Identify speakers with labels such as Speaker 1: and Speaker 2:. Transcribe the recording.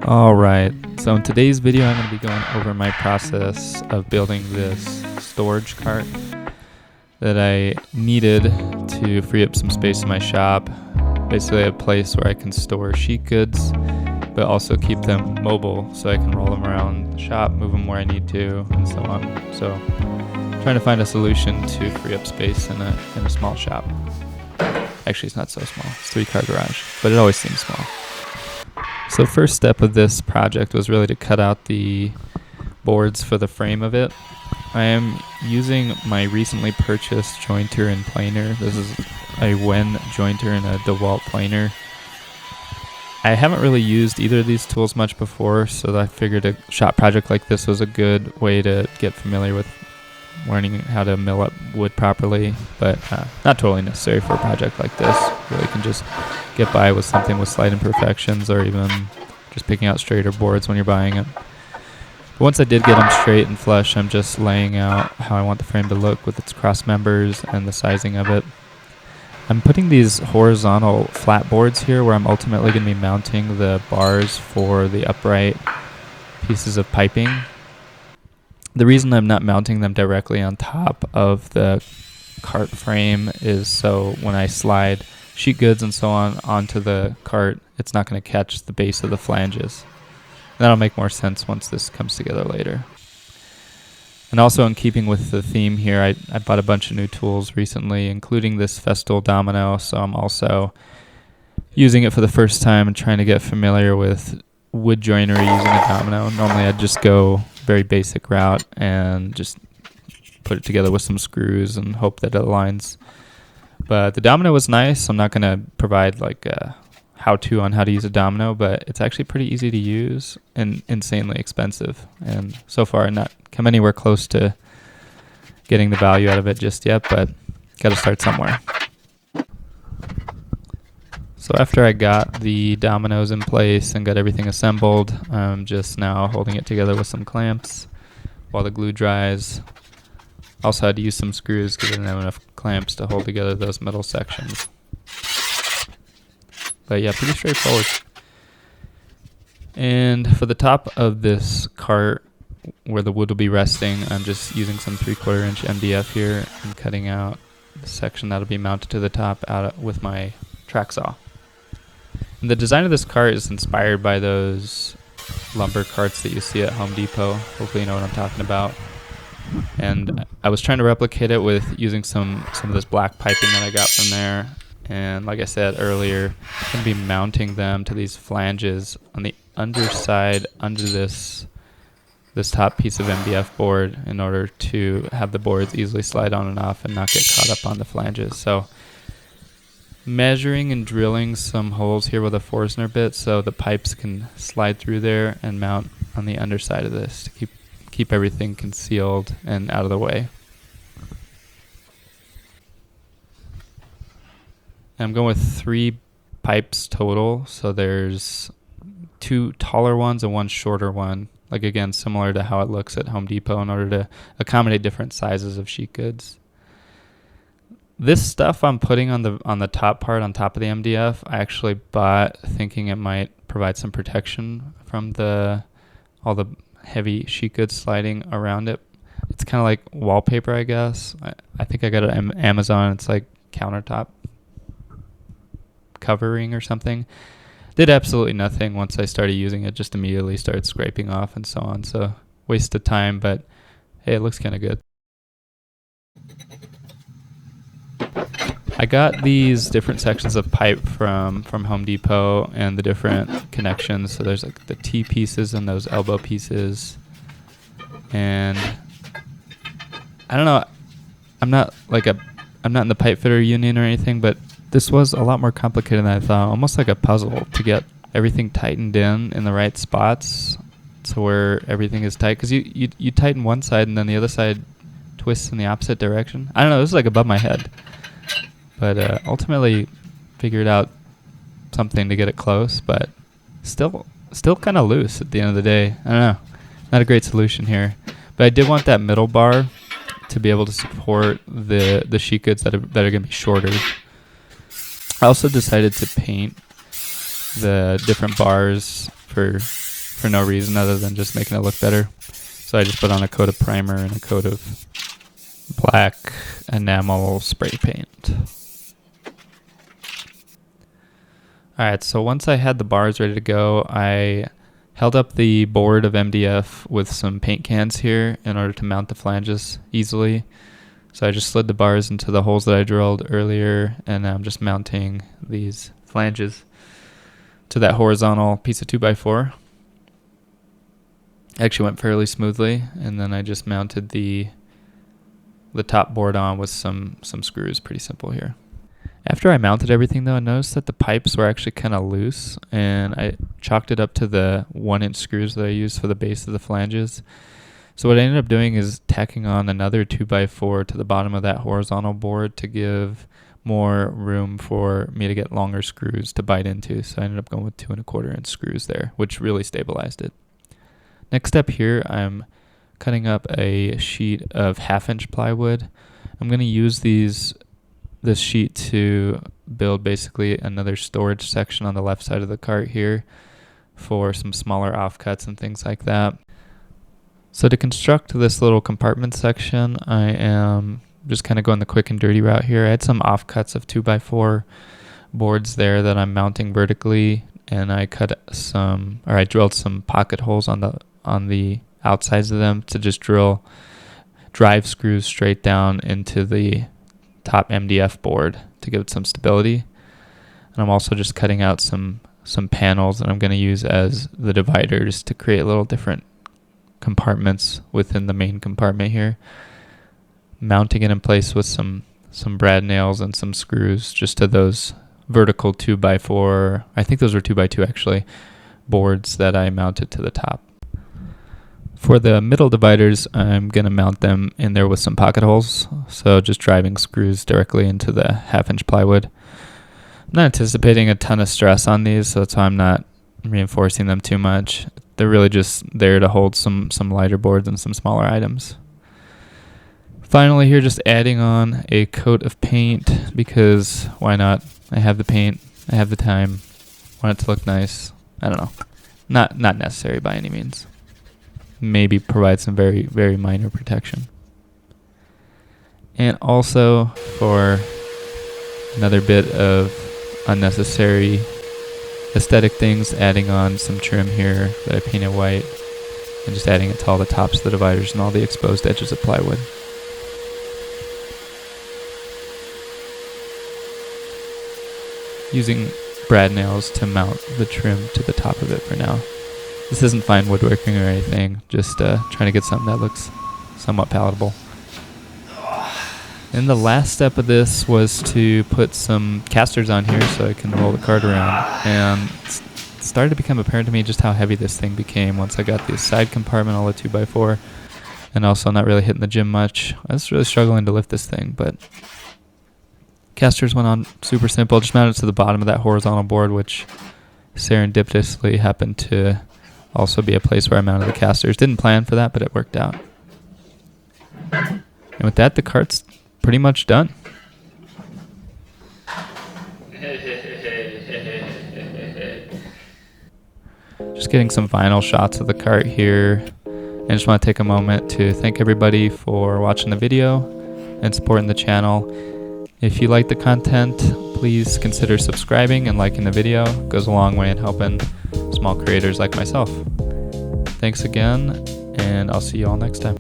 Speaker 1: Alright, so in today's video I'm going to be going over my process of building this storage cart that I needed to free up some space in my shop. Basically a place where I can store sheet goods, but also keep them mobile so I can roll them around the shop, move them where I need to, and so on. So trying to find a solution to free up space in a small shop. Actually, it's not so small. It's a 3-car garage, but it always seems small. So first step of this project was really to cut out the boards for the frame of it. I am using my recently purchased jointer and planer. This is a Wen jointer and a DeWalt planer. I haven't really used either of these tools much before, so I figured a shop project like this was a good way to get familiar with learning how to mill up wood properly, but not totally necessary for a project like this. Really can just get by with something with slight imperfections, or even just picking out straighter boards when you're buying it. But once I did get them straight and flush, I'm just laying out how I want the frame to look with its cross members and the sizing of it. I'm putting these horizontal flat boards here where I'm ultimately going to be mounting the bars for the upright pieces of piping. The reason I'm not mounting them directly on top of the cart frame is so when I slide sheet goods and so on onto the cart, it's not going to catch the base of the flanges. That'll make more sense once this comes together later. And also in keeping with the theme here, I bought a bunch of new tools recently, including this Festool domino, so I'm also using it for the first time and trying to get familiar with wood joinery using a domino. Normally I'd just go very basic route and just put it together with some screws and hope that it aligns. But the domino was nice. I'm not going to provide like a how-to on how to use a domino, but it's actually pretty easy to use and insanely expensive. And so far not come anywhere close to getting the value out of it just yet, but got to start somewhere. So after I got the dominoes in place and got everything assembled, I'm just now holding it together with some clamps while the glue dries. Also had to use some screws because I didn't have enough clamps to hold together those middle sections. But yeah, pretty straightforward. And for the top of this cart, where the wood will be resting, I'm just using some 3/4 inch MDF here and cutting out the section that'll be mounted to the top with my track saw. And the design of this cart is inspired by those lumber carts that you see at Home Depot. Hopefully you know what I'm talking about. And I was trying to replicate it with using some of this black piping that I got from there. And like I said earlier, I'm going to be mounting them to these flanges on the underside under this top piece of MDF board in order to have the boards easily slide on and off and not get caught up on the flanges. So measuring and drilling some holes here with a Forstner bit so the pipes can slide through there and mount on the underside of this to keep everything concealed and out of the way. I'm going with 3 pipes total, so there's 2 taller ones and 1 shorter one, like again similar to how it looks at Home Depot in order to accommodate different sizes of sheet goods. This stuff I'm putting on the top part on top of the MDF, I actually bought thinking it might provide some protection from all the heavy sheet goods sliding around it. It's kind of like wallpaper, I guess. I think I got it on Amazon. It's like countertop covering or something. Did absolutely nothing once I started using it. Just immediately started scraping off and so on. So waste of time, but hey, it looks kind of good. I got these different sections of pipe from Home Depot and the different connections. So there's like the T pieces and those elbow pieces. And I don't know, I'm not in the pipe fitter union or anything, but this was a lot more complicated than I thought. Almost like a puzzle to get everything tightened in the right spots to where everything is tight. Because you tighten one side and then the other side twists in the opposite direction. I don't know, this is like above my head. But ultimately figured out something to get it close, but still kind of loose at the end of the day. I don't know, not a great solution here. But I did want that middle bar to be able to support the sheet goods that are going to be shorter. I also decided to paint the different bars for for no reason other than just making it look better. So I just put on a coat of primer and a coat of black enamel spray paint. Alright, so once I had the bars ready to go, I held up the board of MDF with some paint cans here in order to mount the flanges easily. So I just slid the bars into the holes that I drilled earlier, and now I'm just mounting these flanges to that horizontal piece of 2x4. Actually went fairly smoothly, and then I just mounted the top board on with some screws. Pretty simple here. After I mounted everything though, I noticed that the pipes were actually kind of loose, and I chalked it up to the 1-inch screws that I used for the base of the flanges. So what I ended up doing is tacking on another 2x4 to the bottom of that horizontal board to give more room for me to get longer screws to bite into. So I ended up going with 2 1/4-inch screws there, which really stabilized it. Next step here, I'm cutting up a sheet of 1/2-inch plywood. I'm going to use this sheet to build basically another storage section on the left side of the cart here for some smaller offcuts and things like that. So to construct this little compartment section, I am just kind of going the quick and dirty route here. I had some offcuts of 2x4 boards there that I'm mounting vertically, and I drilled some pocket holes on the outsides of them to just drill drive screws straight down into the top MDF board to give it some stability. And I'm also just cutting out some panels that I'm going to use as the dividers to create little different compartments within the main compartment here. Mounting it in place with some brad nails and some screws just to those vertical 2x4, I think those were 2x2 actually, boards that I mounted to the top. For the middle dividers, I'm going to mount them in there with some pocket holes, so just driving screws directly into the 1/2-inch plywood. I'm not anticipating a ton of stress on these, so that's why I'm not reinforcing them too much. They're really just there to hold some lighter boards and some smaller items. Finally here, just adding on a coat of paint, because why not? I have the paint, I have the time, want it to look nice. I don't know. Not necessary by any means. Maybe provide some very, very minor protection. And also, for another bit of unnecessary aesthetic things, adding on some trim here that I painted white, and just adding it to all the tops of the dividers and all the exposed edges of plywood. Using brad nails to mount the trim to the top of it for now. This isn't fine woodworking or anything, just trying to get something that looks somewhat palatable. And the last step of this was to put some casters on here so I can roll the cart around. And it started to become apparent to me just how heavy this thing became once I got the side compartment all the 2x4, and also not really hitting the gym much. I was really struggling to lift this thing, but casters went on super simple. Just mounted to the bottom of that horizontal board, which serendipitously happened to also be a place where I mounted the casters. Didn't plan for that, but it worked out. And with that, the cart's pretty much done. Just getting some final shots of the cart here. And just want to take a moment to thank everybody for watching the video and supporting the channel. If you like the content, please consider subscribing and liking the video. It goes a long way in helping small creators like myself. Thanks again, and I'll see you all next time.